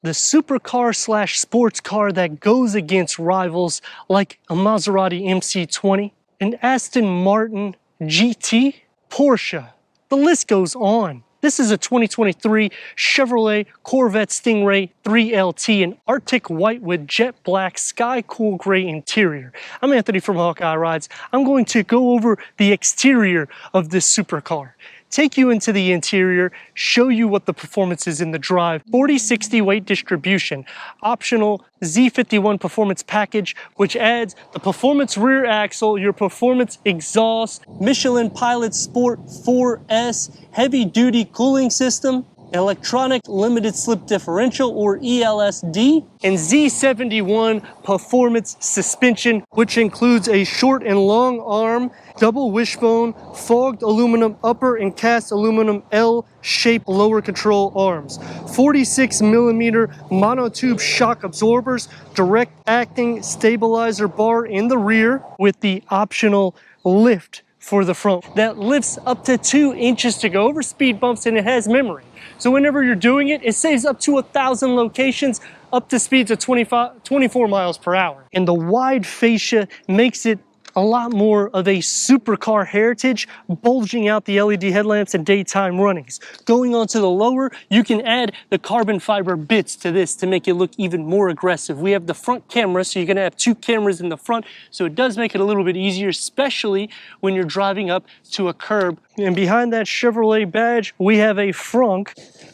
the supercar slash sports car that goes against rivals like a Maserati MC20, an Aston Martin GT, Porsche. The list goes on. This is a 2023 Chevrolet Corvette Stingray 3LT in Arctic white with jet black sky cool gray interior. I'm Anthony from Hawkeye Rides. I'm going to go over the exterior of this supercar, take you into the interior, show you what the performance is in the drive. 40/60 weight distribution, optional Z51 performance package, which adds the performance rear axle, your performance exhaust, Michelin Pilot Sport 4S, heavy duty cooling system, electronic limited slip differential or ELSD, and Z71 performance suspension, which includes a short and long arm, double wishbone, fogged aluminum upper and cast aluminum L-shaped lower control arms, 46mm monotube shock absorbers, direct acting stabilizer bar in the rear with the optional lift for the front that lifts up to 2 inches to go over speed bumps, and it has memory. So whenever you're doing it, it saves up to 1,000 locations up to speeds of 24 miles per hour. And the wide fascia makes it a lot more of a supercar heritage, bulging out the LED headlamps and daytime runnings. Going on to the lower, you can add the carbon fiber bits to this to make it look even more aggressive. We have the front camera, so you're gonna have 2 cameras in the front, so it does make it a little bit easier, especially when you're driving up to a curb. And behind that Chevrolet badge, we have a frunk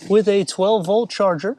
with a 12-volt charger,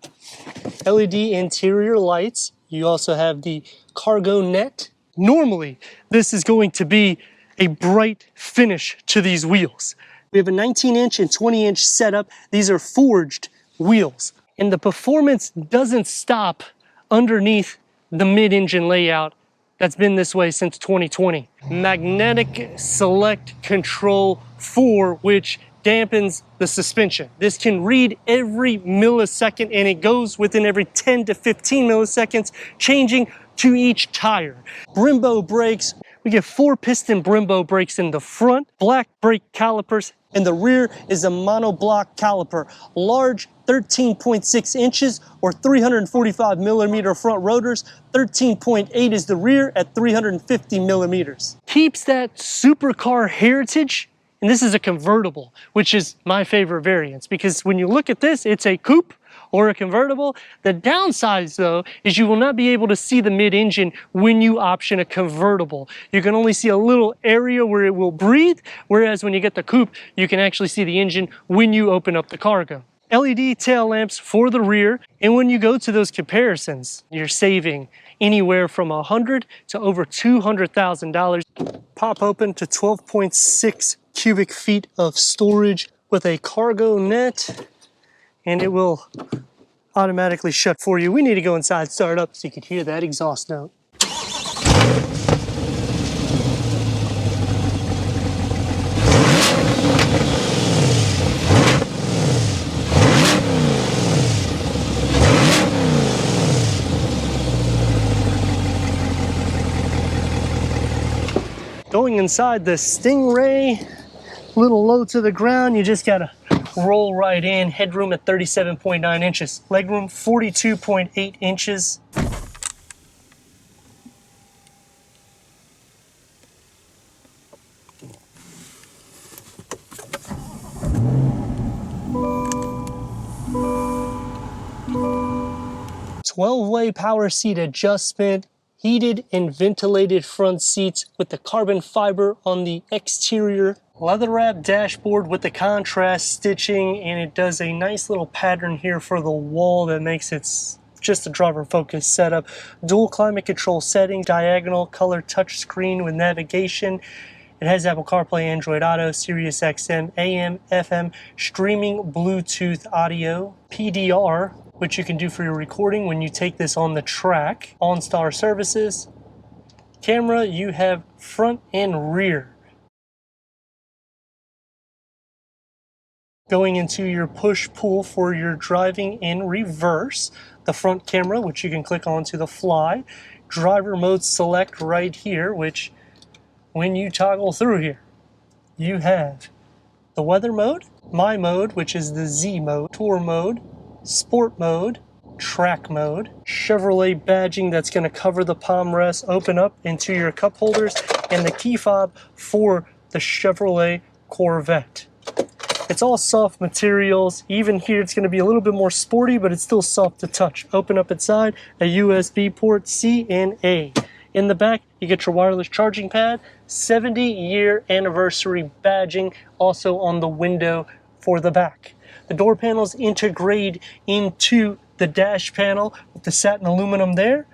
LED interior lights. You also have the cargo net. Normally, this is going to be a bright finish to these wheels. We have a 19-inch and 20-inch setup. These are forged wheels. And the performance doesn't stop underneath the mid-engine layout that's been this way since 2020. Magnetic select control 4, which dampens the suspension. This can read every millisecond, and it goes within every 10 to 15 milliseconds, changing to each tire. Brembo brakes, we get 4 piston Brembo brakes in the front, black brake calipers, and the rear is a monoblock caliper. Large 13.6 inches or 345 millimeter front rotors, 13.8 is the rear at 350 millimeters. Keeps that supercar heritage, and this is a convertible, which is my favorite variants, because when you look at this, it's a coupe or a convertible. The downside, though, is you will not be able to see the mid-engine when you option a convertible. You can only see a little area where it will breathe, whereas when you get the coupe, you can actually see the engine when you open up the cargo. LED tail lamps for the rear, and when you go to those comparisons, you're saving anywhere from $100,000 to over $200,000. Pop open to 12.6 cubic feet of storage with a cargo net, and it will automatically shut for you. We need to go inside, start up so you can hear that exhaust note. Going inside the Stingray, a little low to the ground, you just gotta roll right in. Headroom at 37.9 inches. Legroom 42.8 inches. Twelve-way power seat adjustment, heated and ventilated front seats with the carbon fiber on the exterior. Leather wrap dashboard with the contrast stitching, and it does a nice little pattern here for the wall that makes it just a driver focused setup. Dual climate control settings, diagonal color touchscreen with navigation. It has Apple CarPlay, Android Auto, Sirius XM, AM, FM, streaming Bluetooth audio, PDR, which you can do for your recording when you take this on the track. OnStar services. Camera, you have front and rear. Going into your push-pull for your driving in reverse. The front camera, which you can click on to the fly. Driver mode select right here, which when you toggle through here, you have the weather mode, my mode, which is the Z mode, tour mode, sport mode, track mode, Chevrolet badging that's going to cover the palm rest, open up into your cup holders, and the key fob for the Chevrolet Corvette. It's all soft materials. Even here it's going to be a little bit more sporty, but it's still soft to touch. Open up inside, a USB port C and A. In the back, you get your wireless charging pad, 70-year anniversary badging, also on the window for the back. The door panels integrate into the dash panel with the satin aluminum there.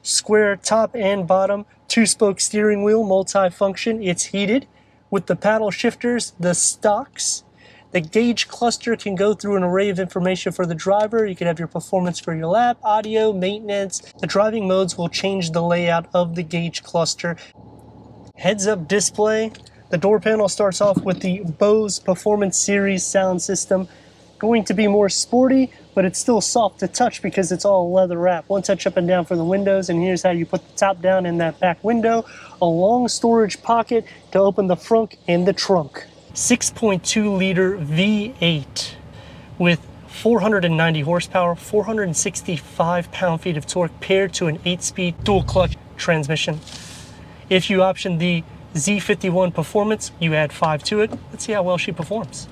Square top and bottom, 2-spoke steering wheel, multi-function. It's heated with the paddle shifters, the stocks. The gauge cluster can go through an array of information for the driver. You can have your performance for your lap, audio, maintenance. The driving modes will change the layout of the gauge cluster. Heads-up display. The door panel starts off with the Bose Performance Series sound system. Going to be more sporty, but it's still soft to touch because it's all leather wrap. One touch up and down for the windows, and here's how you put the top down in that back window. A long storage pocket to open the front and the trunk. 6.2 liter V8 with 490 horsepower, 465 pound-feet of torque paired to an 8-speed dual clutch transmission. If you option the Z51 Performance, you add 5 to it. Let's see how well she performs.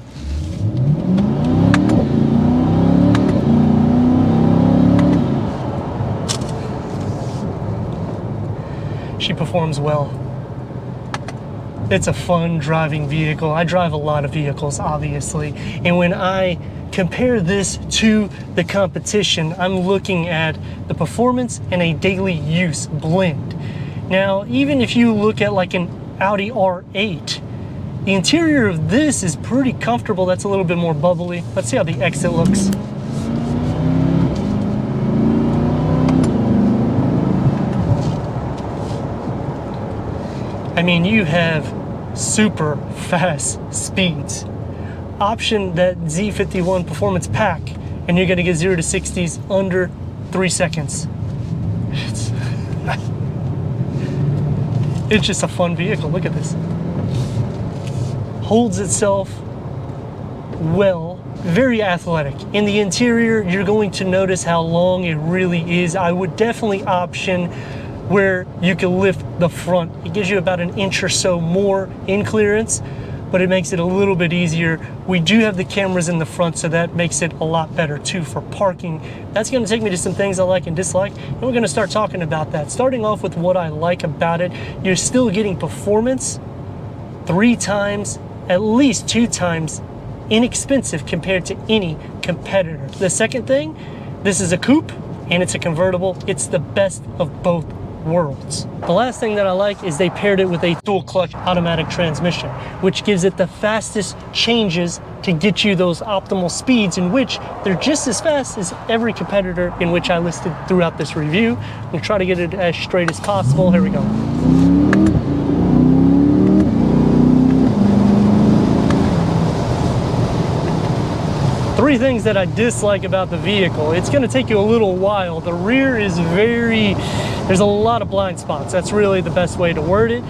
She performs well. It's a fun driving vehicle. I drive a lot of vehicles, obviously, and when I compare this to the competition, I'm looking at the performance and a daily use blend. Now, even if you look at like an Audi R8, the interior of this is pretty comfortable. That's a little bit more bubbly. Let's see how the exit looks. I mean, you have super fast speeds. Option that Z51 Performance Pack, and you're gonna get 0 to 60s under 3 seconds. It's just a fun vehicle. Look at this. Holds itself well, very athletic. In the interior, you're going to notice how long it really is. I would definitely option where you can lift the front. It gives you about an inch or so more in clearance, but it makes it a little bit easier. We do have the cameras in the front, so that makes it a lot better too for parking. That's gonna take me to some things I like and dislike, and we're gonna start talking about that. Starting off with what I like about it, you're still getting performance 3 times, at least 2 times inexpensive compared to any competitor. The second thing, this is a coupe and it's a convertible. It's the best of both worlds. The last thing that I like is they paired it with a dual clutch automatic transmission, which gives it the fastest changes to get you those optimal speeds, in which they're just as fast as every competitor in which I listed throughout this review. We'll try to get it as straight as possible. Here we go. Three things that I dislike about the vehicle. It's gonna take you a little while. The rear is there's a lot of blind spots. That's really the best way to word it.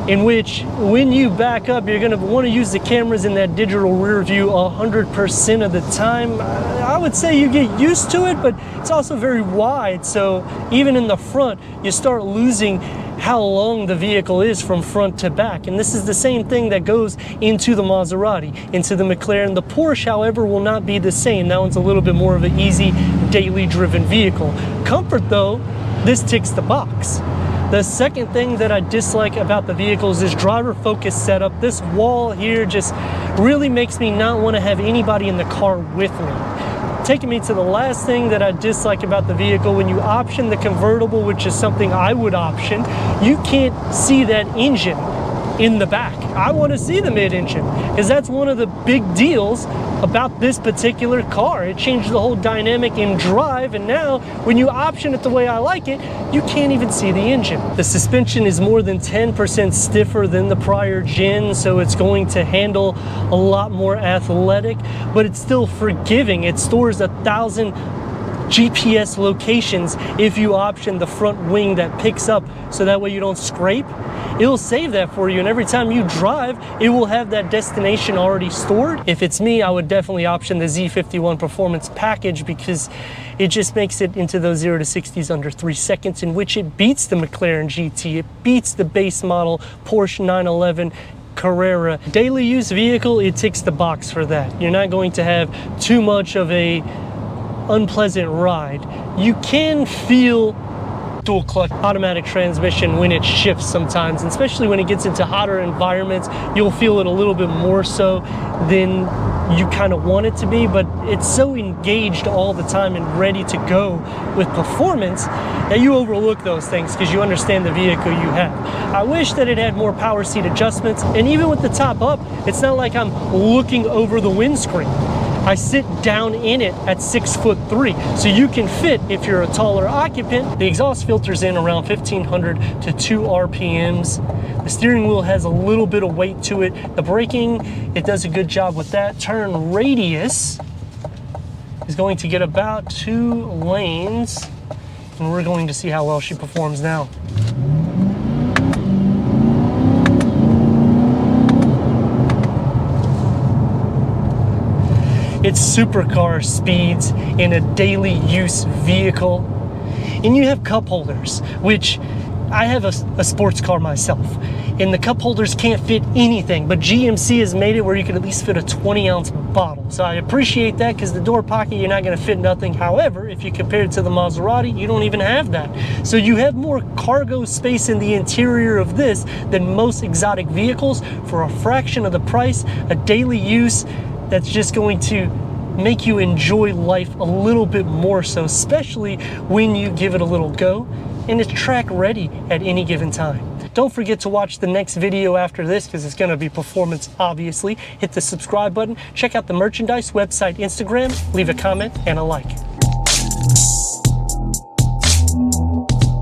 In which, when you back up, you're gonna wanna use the cameras in that digital rear view 100% of the time. I would say you get used to it, but it's also very wide. So even in the front, you start losing how long the vehicle is from front to back. And this is the same thing that goes into the Maserati, into the McLaren. The Porsche, however, will not be the same. That one's a little bit more of an easy, daily driven vehicle. Comfort though, this ticks the box. The second thing that I dislike about the vehicles is driver focus setup. This wall here just really makes me not want to have anybody in the car with me. Taking me to the last thing that I dislike about the vehicle, when you option the convertible, which is something I would option, you can't see that engine in the back. I want to see the mid-engine, because that's one of the big deals about this particular car. It changed the whole dynamic in drive, and now when you option it the way I like it, you can't even see the engine. The suspension is more than 10% stiffer than the prior gen, so it's going to handle a lot more athletic, but it's still forgiving. It stores 1,000 GPS locations if you option the front wing that picks up, so that way you don't scrape. It'll save that for you, and every time you drive, it will have that destination already stored. If it's me, I would definitely option the Z51 Performance package, because it just makes it into those 0 to 60s under 3 seconds, in which it beats the McLaren GT, it beats the base model Porsche 911 Carrera. Daily use vehicle, it ticks the box for that. You're not going to have too much of a unpleasant ride. You can feel dual clutch automatic transmission when it shifts sometimes, and especially when it gets into hotter environments, you'll feel it a little bit more so than you kind of want it to be, but it's so engaged all the time and ready to go with performance that you overlook those things because you understand the vehicle you have. I wish that it had more power seat adjustments, and even with the top up, it's not like I'm looking over the windscreen. I sit down in it at 6'3", so you can fit if you're a taller occupant. The exhaust filter's in around 1500 to 2 RPMs. The steering wheel has a little bit of weight to it. The braking, it does a good job with that. Turn radius is going to get about 2 lanes, and we're going to see how well she performs now. It's supercar speeds in a daily use vehicle. And you have cup holders, which I have a sports car myself, and the cup holders can't fit anything, but GMC has made it where you can at least fit a 20-ounce bottle. So I appreciate that, because the door pocket, you're not going to fit nothing. However, if you compare it to the Maserati, you don't even have that. So you have more cargo space in the interior of this than most exotic vehicles for a fraction of the price. A daily use that's just going to make you enjoy life a little bit more so, especially when you give it a little go, and it's track ready at any given time. Don't forget to watch the next video after this, because it's going to be performance, obviously. Hit the subscribe button, check out the merchandise, website, Instagram, leave a comment and a like.